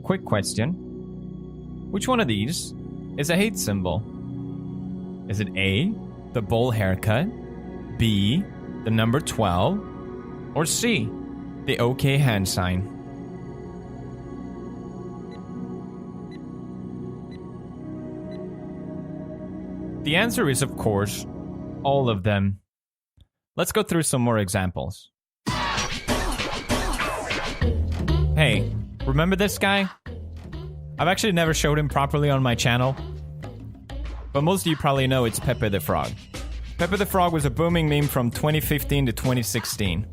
quick question. Which one of these is a hate symbol? Is it A, the bowl haircut, B, the number 12, or C, the OK hand sign? The answer is, of course, all of them. Let's go through some more examples. Hey, remember this guy? I've actually never showed him properly on my channel, but most of you probably know it's Pepe the Frog. Pepe the Frog was a booming meme from 2015 to 2016.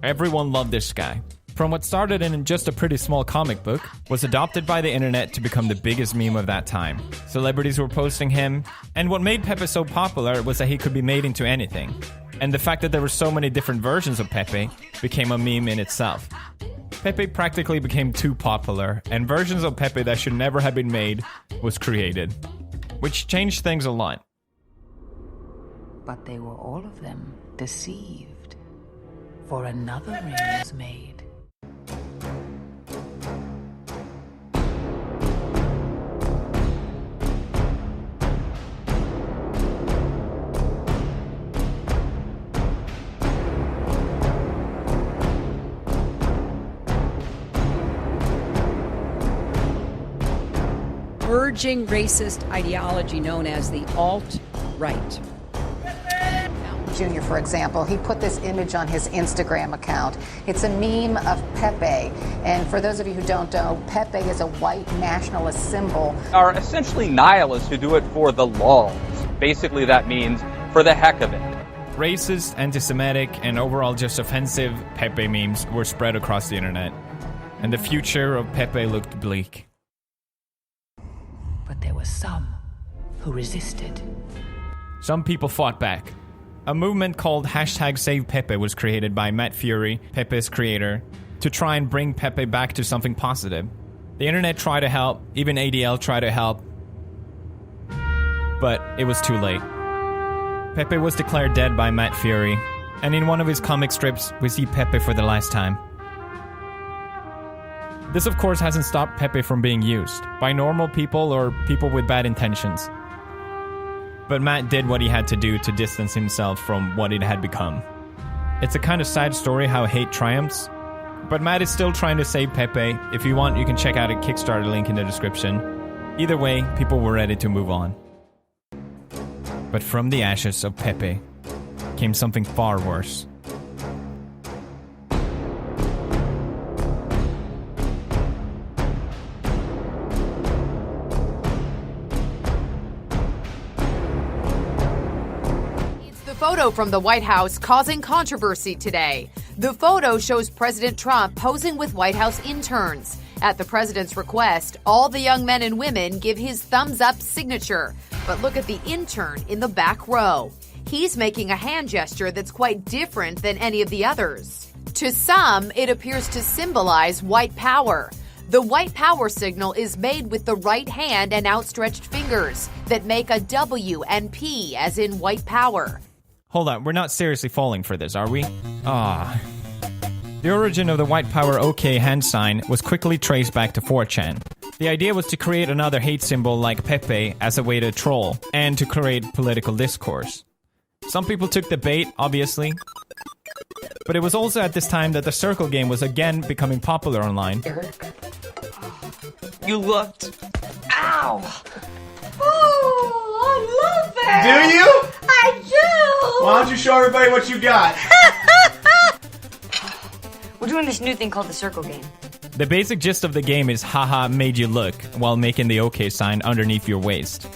Everyone loved this guy. From what started in just a pretty small comic book, was adopted by the internet to become the biggest meme of that time. Celebrities were posting him, and what made Pepe so popular was that he could be made into anything. And the fact that there were so many different versions of Pepe became a meme in itself. Pepe practically became too popular, and versions of Pepe that should never have been made was created, which changed things a lot. But they were all of them deceived, for another ring was made. Emerging racist ideology known as the alt-right. Jr., for example, he put this image on his Instagram account. It's a meme of Pepe. And for those of you who don't know, Pepe is a white nationalist symbol. Are essentially nihilists who do it for the lulz. Basically, that means for the heck of it. Racist, anti-Semitic, and overall just offensive Pepe memes were spread across the internet, and the future of Pepe looked bleak. But there were some who resisted. Some people fought back. A movement called #SavePepe was created by Matt Fury, Pepe's creator, to try and bring Pepe back to something positive. The internet tried to help, even ADL tried to help, but it was too late. Pepe was declared dead by Matt Fury, and in one of his comic strips, we see Pepe for the last time. This of course hasn't stopped Pepe from being used, by normal people or people with bad intentions. But Matt did what he had to do to distance himself from what it had become. It's a kind of sad story how hate triumphs, but Matt is still trying to save Pepe. If you want, you can check out a Kickstarter link in the description. Either way, people were ready to move on. But from the ashes of Pepe came something far worse. Photo from the White House causing controversy today. The photo shows President Trump posing with White House interns. At the president's request, all the young men and women give his thumbs up signature. But look at the intern in the back row. He's making a hand gesture that's quite different than any of the others. To some, it appears to symbolize white power. The white power signal is made with the right hand and outstretched fingers that make a W and P as in white power. Hold on, we're not seriously falling for this, are we? The origin of the white power OK hand sign was quickly traced back to 4chan. The idea was to create another hate symbol like Pepe as a way to troll, and to create political discourse. Some people took the bait, obviously. But it was also at this time that the circle game was again becoming popular online. You looked. Ow! Oh, I love it! Do you? I do! Why don't you show everybody what you got? We're doing this new thing called the circle game. The basic gist of the game is haha made you look while making the OK sign underneath your waist.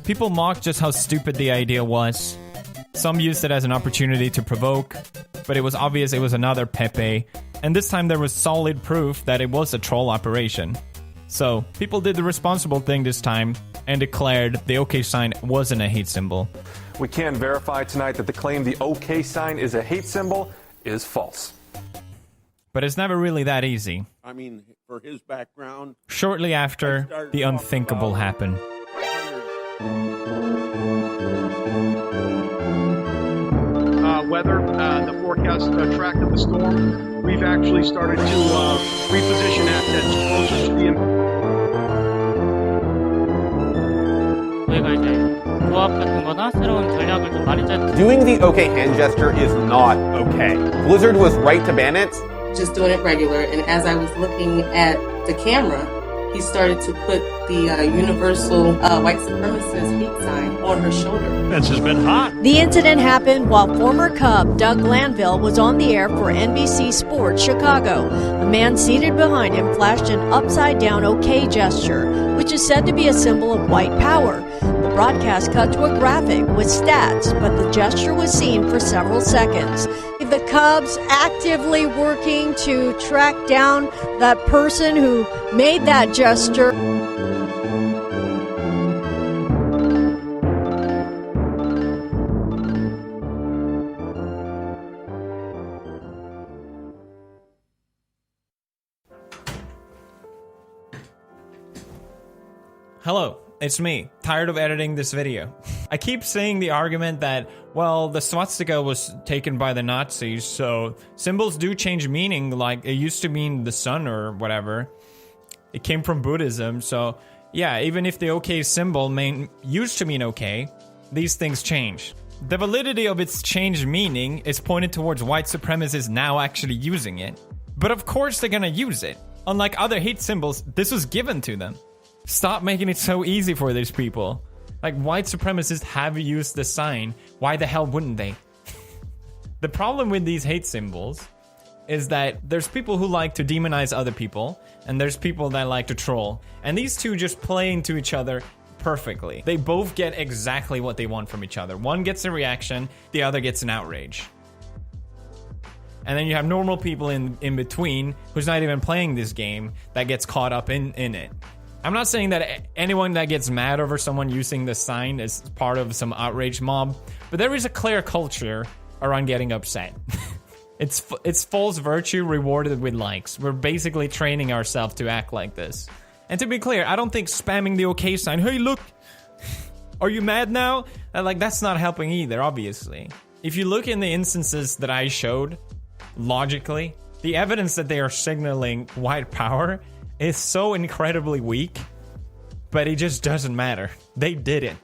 People mocked just how stupid the idea was. Some used it as an opportunity to provoke, but it was obvious it was another Pepe, and this time there was solid proof that it was a troll operation. So, people did the responsible thing this time and declared the OK sign wasn't a hate symbol. We can verify tonight that the claim the OK sign is a hate symbol is false. But it's never really that easy. I mean, for his background... Shortly after, the unthinkable happened. Weather, the forecast track of the storm, we've actually started to reposition assets 조합 같은 거나 새로운 전략을 좀 많이 짰. Doing the OK hand gesture is not okay. Blizzard was right to ban it. Just doing it regular, and as I was looking at the camera, he started to put the universal white supremacist hate sign on her shoulder. This has been hot. The incident happened while former Cub Doug Glanville was on the air for NBC Sports Chicago. A man seated behind him flashed an upside-down OK gesture, which is said to be a symbol of white power. The broadcast cut to a graphic with stats, but the gesture was seen for several seconds. The Cubs actively working to track down that person who made that gesture. Hello, it's me, tired of editing this video. I keep saying the argument that, well, the swastika was taken by the Nazis, so symbols do change meaning, like it used to mean the sun or whatever. It came from Buddhism, so yeah, even if the OK symbol used to mean OK, these things change. The validity of its changed meaning is pointed towards white supremacists now actually using it. But of course they're gonna use it. Unlike other hate symbols, this was given to them. Stop making it so easy for these people. Like, white supremacists have used the sign. Why the hell wouldn't they? The problem with these hate symbols is that there's people who like to demonize other people, and there's people that like to troll. And these two just play into each other perfectly. They both get exactly what they want from each other. One gets a reaction, the other gets an outrage. And then you have normal people in between who's not even playing this game that gets caught up in it. I'm not saying that anyone that gets mad over someone using the sign is part of some outrage mob, but there is a clear culture around getting upset. It's false virtue rewarded with likes. We're basically training ourselves to act like this. And to be clear, I don't think spamming the OK sign, hey look, are you mad now? Like, that's not helping either, obviously. If you look in the instances that I showed, logically, the evidence that they are signaling white power is so incredibly weak, but it just doesn't matter. They did it.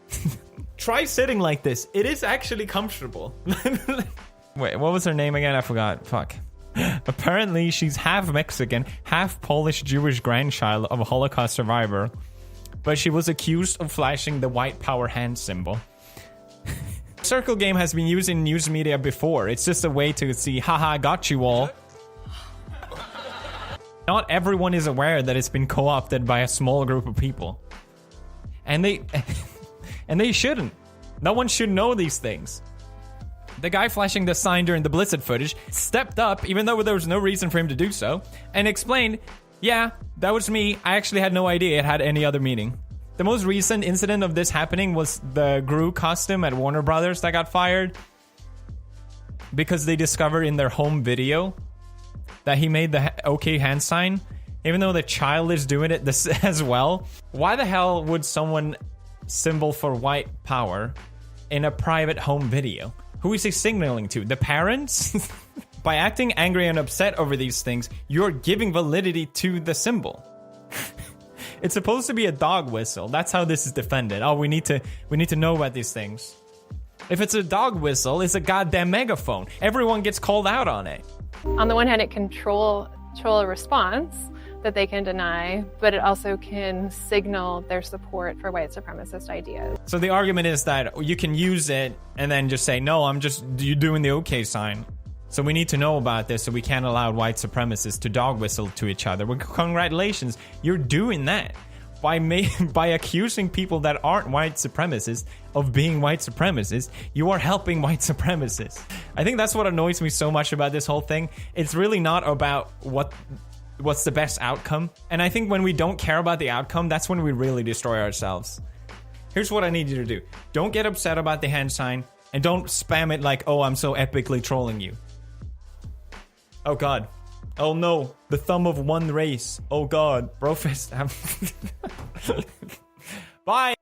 Try sitting like this. It is actually comfortable. Wait, what was her name again? I forgot. Fuck. Apparently, she's half Mexican, half Polish Jewish grandchild of a Holocaust survivor, but she was accused of flashing the white power hand symbol. Circle game has been used in news media before. It's just a way to see, haha, got you all. Not everyone is aware that it's been co-opted by a small group of people. And they shouldn't. No one should know these things. The guy flashing the sign during the Blizzard footage stepped up, even though there was no reason for him to do so, and explained, yeah, that was me. I actually had no idea it had any other meaning. The most recent incident of this happening was the Gru costume at Warner Brothers that got fired because they discovered in their home video that he made the OK hand sign, even though the child is doing it this as well. Why the hell would someone symbol for white power in a private home video? Who is he signaling to? The parents? By acting angry and upset over these things, you're giving validity to the symbol. It's supposed to be a dog whistle. That's how this is defended. Oh, we need to know about these things. If it's a dog whistle, it's a goddamn megaphone. Everyone gets called out on it. On the one hand, it can troll a response that they can deny, but it also can signal their support for white supremacist ideas. So the argument is that you can use it and then just say, no, you're doing the OK sign. So we need to know about this so we can't allow white supremacists to dog whistle to each other. Well, congratulations, you're doing that. By accusing people that aren't white supremacists of being white supremacists, you are helping white supremacists. I think that's what annoys me so much about this whole thing. It's really not about what's the best outcome. And I think when we don't care about the outcome, that's when we really destroy ourselves. Here's what I need you to do. Don't get upset about the hand sign, and don't spam it like, oh, I'm so epically trolling you. Oh god. Oh no, the thumb of one race. Oh god, BROFIST. Bye!